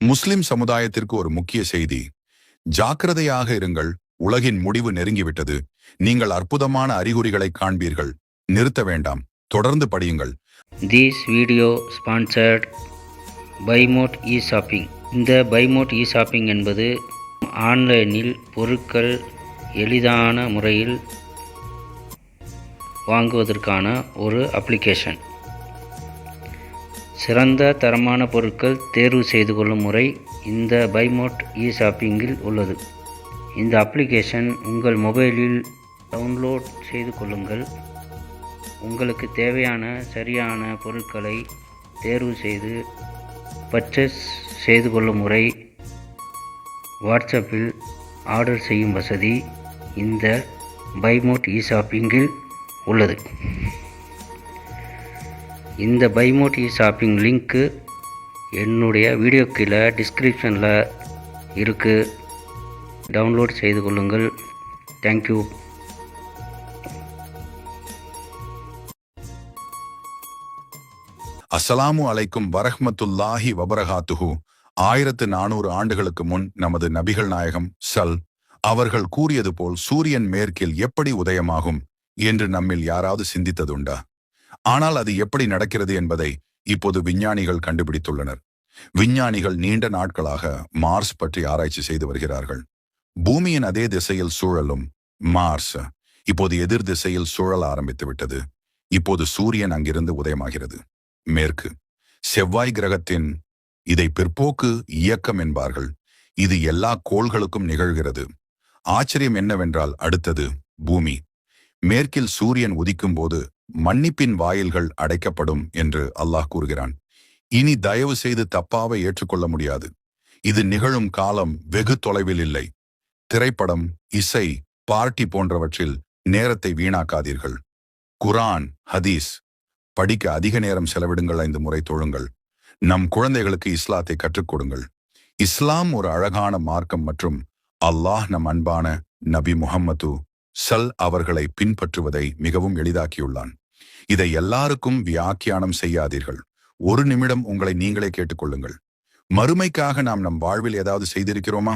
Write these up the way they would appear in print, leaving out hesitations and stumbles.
முஸ்லிம் சமுதாயத்திற்கு ஒரு முக்கிய செய்தி. ஜாக்கிரதையாக இருங்கள், உலகின் முடிவு நெருங்கிவிட்டது. நீங்கள் அற்புதமான அறிகுறிகளை காண்பீர்கள். நிறுத்த வேண்டாம், தொடர்ந்து படியுங்கள். This video sponsored by Mode e-shopping. இந்த பைமோட் இ-ஷாப்பிங் என்பது ஆன்லைனில் பொருட்கள் எளிதான முறையில் வாங்குவதற்கான ஒரு அப்ளிகேஷன். சிறந்த தரமான பொருட்கள் தேர்வு செய்து கொள்ளும் முறை இந்த பைமோட் இ-ஷாப்பிங்கில் உள்ளது. இந்த அப்ளிகேஷன் உங்கள் மொபைலில் டவுன்லோட் செய்து கொள்ளுங்கள். உங்களுக்கு தேவையான சரியான பொருட்களை தேர்வு செய்து பர்ச்சேஸ் செய்து கொள்ளும் முறை, வாட்ஸ்அப்பில் ஆர்டர் செய்யும் வசதி இந்த பைமோட் இ-ஷாப்பிங்கில் உள்ளது. இந்த பைமோட் இ-ஷாப்பிங் லிங்க்கு என்னுடைய வீடியோ கீழே டிஸ்கிரிப்ஷனில் இருக்குது. டவுன்லோட் செய்து கொள்ளுங்கள். தேங்க்யூ. அஸ்ஸலாமு அலைக்கும் வரஹ்மத்துல்லாஹி வபரகாத்துஹு. 1400 ஆண்டுகளுக்கு முன் நமது நபிகள் நாயகம் அவர்கள் கூறியது போல் சூரியன் மேற்கில் எப்படி உதயமாகும் என்று நம்மில் யாராவது சிந்தித்ததுண்டா? ஆனால் அது எப்படி நடக்கிறது என்பதை இப்போது விஞ்ஞானிகள் கண்டுபிடித்துள்ளனர். விஞ்ஞானிகள் நீண்ட நாட்களாக மார்ஸ் பற்றி ஆராய்ச்சி செய்து வருகிறார்கள். பூமியின் அதே திசையில் சூழலும் மார்ஸ் இப்போது எதிர் திசையில் சூழல ஆரம்பித்து விட்டது. இப்போது சூரியன் அங்கிருந்து உதயமாகிறது. மேற்கு செவ்வாய் கிரகத்தின் இதை பிற்போக்கு இயக்கம் என்பார்கள். இது எல்லா கோள்களுக்கும் நிகழ்கிறது. ஆச்சரியம் என்னவென்றால் அடுத்தது பூமி. மேற்கில் சூரியன் உதிக்கும் போது மன்னிப்பின் வாயில்கள் அடைக்கப்படும் என்று அல்லாஹ் கூறுகிறான். இனி தயவு செய்து தப்பாவை ஏற்றுக்கொள்ள முடியாது. இது நிகழும் காலம் வெகு தொலைவில் இல்லை. திரைப்படம், இசை, பார்ட்டி போன்றவற்றில் நேரத்தை வீணாக்காதீர்கள். குர்ஆன், ஹதீஸ் படிக்க அதிக நேரம் செலவிடுங்கள். 5 முறை தொழுங்கள். நம் குழந்தைகளுக்கு இஸ்லாத்தை கற்றுக் கொடுங்கள். இஸ்லாம் ஒரு அழகான மார்க்கம் மற்றும் அல்லாஹ் நம் அன்பான நபி முஹம்மது அவர்களை பின்பற்றுவதை மிகவும் எளிதாக்கியுள்ளான். இதை எல்லாருக்கும் வியாக்கியானம் செய்யாதீர்கள். ஒரு நிமிடம் உங்களை நீங்களே கேட்டுக்கொள்ளுங்கள். மறுமைக்காக நாம் நம் வாழ்வில் ஏதாவது செய்திருக்கிறோமா?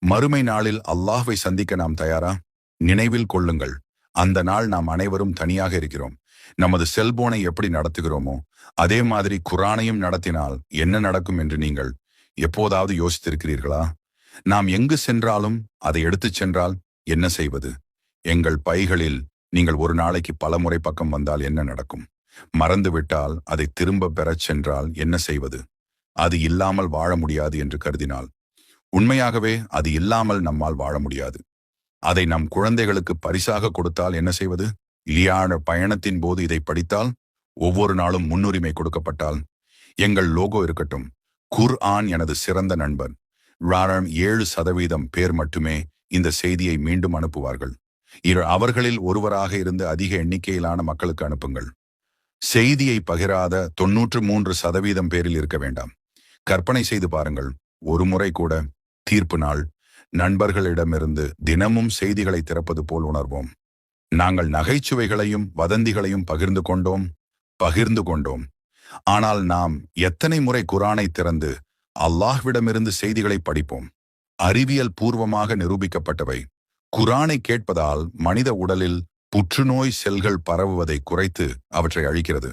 மறுமை நாளில் அல்லாஹ்வை சந்திக்க நாம் தயாரா? நினைவில் கொள்ளுங்கள், அந்த நாள் நாம் அனைவரும் தனியாக இருக்கிறோம். நமது செல்போனை எப்படி நடத்துகிறோமோ அதே மாதிரி குர்ஆனையும் நடத்தினால் என்ன நடக்கும் என்று நீங்கள் எப்போதாவது யோசித்திருக்கிறீர்களா? நாம் எங்கு சென்றாலும் அதை எடுத்துச் சென்றால் என்ன செய்வது? எங்கள் பைகளில் நீங்கள் ஒரு நாளைக்கு பல முறை பக்கம் வந்தால் என்ன நடக்கும்? மறந்துவிட்டால் அதை திரும்ப பெறச் சென்றால் என்ன செய்வது? அது இல்லாமல் வாழ முடியாது என்று கருதினால் உண்மையாகவே அது இல்லாமல் நம்மால் வாழ முடியாது. அதை நம் குழந்தைகளுக்கு பரிசாக கொடுத்தால் என்ன செய்வது? இலியான பயணத்தின் போது இதை படித்தால், ஒவ்வொரு நாளும் முன்னுரிமை கொடுக்கப்பட்டால், எங்கள் லோகோ இருக்கட்டும், குர்ஆன் எனது சிறந்த நண்பன். 7% பேர் மட்டுமே இந்த செய்தியை மீண்டும் அனுப்புவார்கள். அவர்களில் ஒருவராக இருந்து அதிக எண்ணிக்கையிலான மக்களுக்கு அனுப்புங்கள். செய்தியை பகிராத 93% பேரில் இருக்க வேண்டாம். கற்பனை செய்து பாருங்கள், ஒரு முறை கூட தீர்ப்பு நாள் நண்பர்களிடமிருந்து தினமும் செய்திகளை திறப்பது போல் உணர்வோம். நாங்கள் நகைச்சுவைகளையும் வதந்திகளையும் பகிர்ந்து கொண்டோம். ஆனால் நாம் எத்தனை முறை குர்ஆனை திறந்து அல்லாஹ்விடமிருந்து செய்திகளை படிப்போம்? அறிவியல் பூர்வமாக நிரூபிக்கப்பட்டவை. குர்ஆனை கேட்பதால் மனித உடலில் புற்றுநோய் செல்கள் பரவுவதை குறைத்து அவற்றை அழிக்கிறது.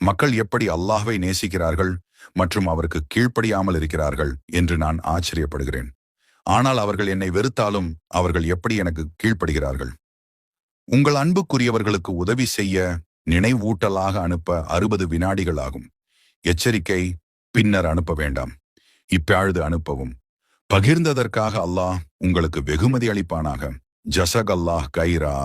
மக்கள் எப்படி அல்லாஹ்வை நேசிக்கிறார்கள் மற்றும் அவருக்கு கீழ்ப்படியாமல் இருக்கிறார்கள் என்று நான் ஆச்சரியப்படுகிறேன். ஆனால் அவர்கள் என்னை வெறுத்தாலும் அவர்கள் எப்படி எனக்கு கீழ்ப்படுகிறார்கள்? உங்கள் அன்புக்குரியவர்களுக்கு உதவி செய்ய நினைவூட்டலாக அனுப்ப 60 வினாடிகள் ஆகும். எச்சரிக்கை, பின்னர் அனுப்ப வேண்டாம், இப்பொழுது அனுப்பவும். பகிர்ந்ததற்காக அல்லாஹ் உங்களுக்கு வெகுமதி அளிப்பானாக. ஜஸக் அல்லாஹ் கைரா.